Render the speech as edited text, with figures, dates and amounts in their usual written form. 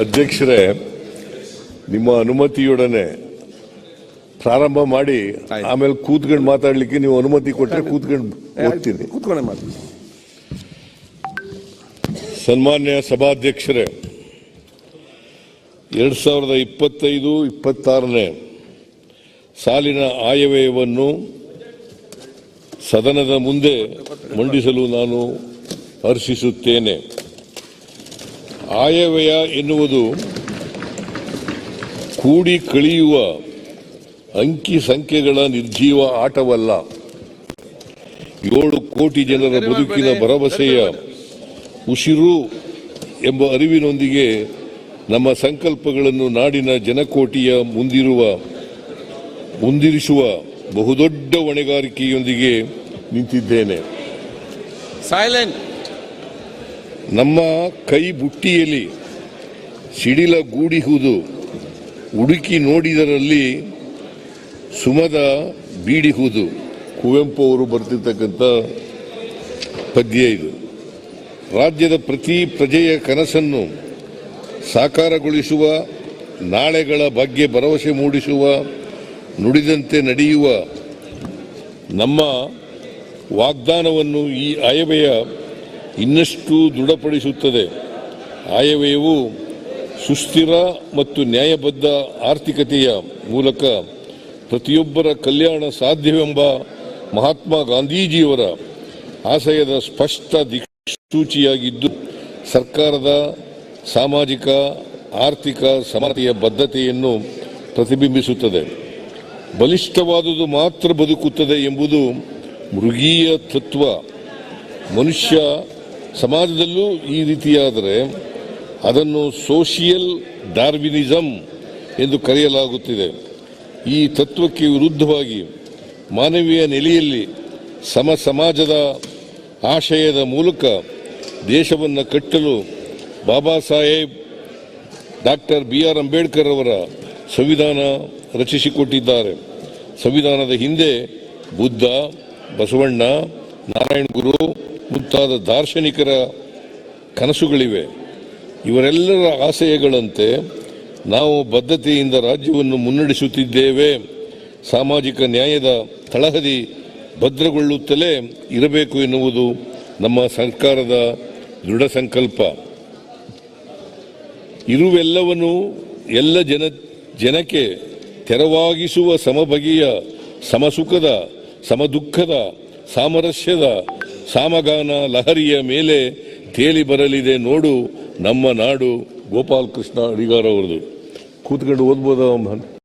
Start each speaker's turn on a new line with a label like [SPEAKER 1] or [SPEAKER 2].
[SPEAKER 1] ಅಧ್ಯಕ್ಷರೇ, ನಿಮ್ಮ ಅನುಮತಿಯೊಡನೆ ಪ್ರಾರಂಭ ಮಾಡಿ ಆಮೇಲೆ ಕೂತ್ಕೊಂಡು ಮಾತಾಡಲಿಕ್ಕೆ ನೀವು ಅನುಮತಿ ಕೊಟ್ಟರೆ ಕೂತ್ಕೊಂಡು ಓದ್ತೀನಿ. ಸನ್ಮಾನ್ಯ ಸಭಾಧ್ಯಕ್ಷರೇ, 2025-26ನೇ ಸಾಲಿನ ಆಯವ್ಯಯವನ್ನು ಸದನದ ಮುಂದೆ ಮಂಡಿಸಲು ನಾನು ಹರ್ಷಿಸುತ್ತೇನೆ. ಆಯವ್ಯಯ ಎನ್ನುವುದು ಕೂಡಿ ಕಳೆಯುವ ಅಂಕಿ ಸಂಖ್ಯೆಗಳ ನಿರ್ಜೀವ ಆಟವಲ್ಲ. 7 ಕೋಟಿ ಜನರ ಬದುಕಿನ ಭರವಸೆಯ ಉಸಿರು ಎಂಬ ಅರಿವಿನೊಂದಿಗೆ ನಮ್ಮ ಸಂಕಲ್ಪಗಳನ್ನು ನಾಡಿನ ಜನಕೋಟಿಯ ಮುಂದಿರಿಸುವ ಬಹುದೊಡ್ಡ ಹೊಣೆಗಾರಿಕೆಯೊಂದಿಗೆ ನಿಂತಿದ್ದೇನೆ. ನಮ್ಮ ಕೈ ಬುಟ್ಟಿಯಲ್ಲಿ ಸಿಡಿಲ ಗೂಡಿಹುದು, ಹುಡುಕಿ ನೋಡಿದರಲ್ಲಿ ಸುಮದ ಬೀಡಿಹುದು. ಕುವೆಂಪು ಅವರು ಬರ್ತಿರ್ತಕ್ಕಂಥ ಪದ್ಯ ಇದು. ರಾಜ್ಯದ ಪ್ರತಿ ಪ್ರಜೆಯ ಕನಸನ್ನು ಸಾಕಾರಗೊಳಿಸುವ, ನಾಳೆಗಳ ಬಗ್ಗೆ ಭರವಸೆ ಮೂಡಿಸುವ, ನುಡಿದಂತೆ ನಡೆಯುವ ನಮ್ಮ ವಾಗ್ದಾನವನ್ನು ಈ ಆಯವ್ಯಯ ಇನ್ನಷ್ಟು ದೃಢಪಡಿಸುತ್ತದೆ. ಆಯವ್ಯಯವು ಸುಸ್ಥಿರ ಮತ್ತು ನ್ಯಾಯಬದ್ಧ ಆರ್ಥಿಕತೆಯ ಮೂಲಕ ಪ್ರತಿಯೊಬ್ಬರ ಕಲ್ಯಾಣ ಸಾಧ್ಯವೆಂಬ ಮಹಾತ್ಮ ಗಾಂಧೀಜಿಯವರ ಆಶಯದ ಸ್ಪಷ್ಟ ದಿಕ್ಸೂಚಿಯಾಗಿದ್ದು, ಸರ್ಕಾರದ ಸಾಮಾಜಿಕ ಆರ್ಥಿಕ ಸಮಾನತೆಯ ಬದ್ಧತೆಯನ್ನು ಪ್ರತಿಬಿಂಬಿಸುತ್ತದೆ. ಬಲಿಷ್ಠವಾದುದು ಮಾತ್ರ ಬದುಕುತ್ತದೆ ಎಂಬುದು ಮೃಗೀಯ ತತ್ವ. ಮನುಷ್ಯ ಸಮಾಜದಲ್ಲೂ ಈ ರೀತಿಯಾದರೆ ಅದನ್ನು ಸೋಷಿಯಲ್ ಡಾರ್ವಿನಿಸಂ ಎಂದು ಕರೆಯಲಾಗುತ್ತಿದೆ. ಈ ತತ್ವಕ್ಕೆ ವಿರುದ್ಧವಾಗಿ ಮಾನವೀಯ ನೆಲೆಯಲ್ಲಿ ಸಮಾಜದ ಆಶಯದ ಮೂಲಕ ದೇಶವನ್ನು ಕಟ್ಟಲು ಬಾಬಾ ಸಾಹೇಬ್ ಡಾಕ್ಟರ್ BR ಅಂಬೇಡ್ಕರ್ ಅವರ ಸಂವಿಧಾನ ರಚಿಸಿಕೊಟ್ಟಿದ್ದಾರೆ. ಸಂವಿಧಾನದ ಹಿಂದೆ ಬುದ್ಧ, ಬಸವಣ್ಣ, ನಾರಾಯಣ ಗುರು ಮುಂತಾದ ದಾರ್ಶನಿಕರ ಕನಸುಗಳಿವೆ. ಇವರೆಲ್ಲರ ಆಶಯಗಳಂತೆ ನಾವು ಬದ್ಧತೆಯಿಂದ ರಾಜ್ಯವನ್ನು ಮುನ್ನಡೆಸುತ್ತಿದ್ದೇವೆ. ಸಾಮಾಜಿಕ ನ್ಯಾಯದ ತಳಹದಿ ಭದ್ರಗೊಳ್ಳುತ್ತಲೇ ಇರಬೇಕು ಎನ್ನುವುದು ನಮ್ಮ ಸರ್ಕಾರದ ದೃಢ ಸಂಕಲ್ಪ. ಇರುವೆಲ್ಲವನ್ನು ಎಲ್ಲ ಜನಕ್ಕೆ ತೆರವಾಗಿಸುವ ಸಮಬಗೆಯ, ಸಮಸುಖದ, ಸಮದುಃಖದ, ಸಾಮರಸ್ಯದ ಸಾಮಗಾನ ಲಹರಿಯ ಮೇಲೆ ತೇಲಿ ಬರಲಿದೆ ನೋಡು ನಮ್ಮ ನಾಡು. ಗೋಪಾಲಕೃಷ್ಣ ಅಡಿಗಾರ್ ಅವರದು. ಕೂತ್ಕೊಂಡು ಓದ್ಬೋದ?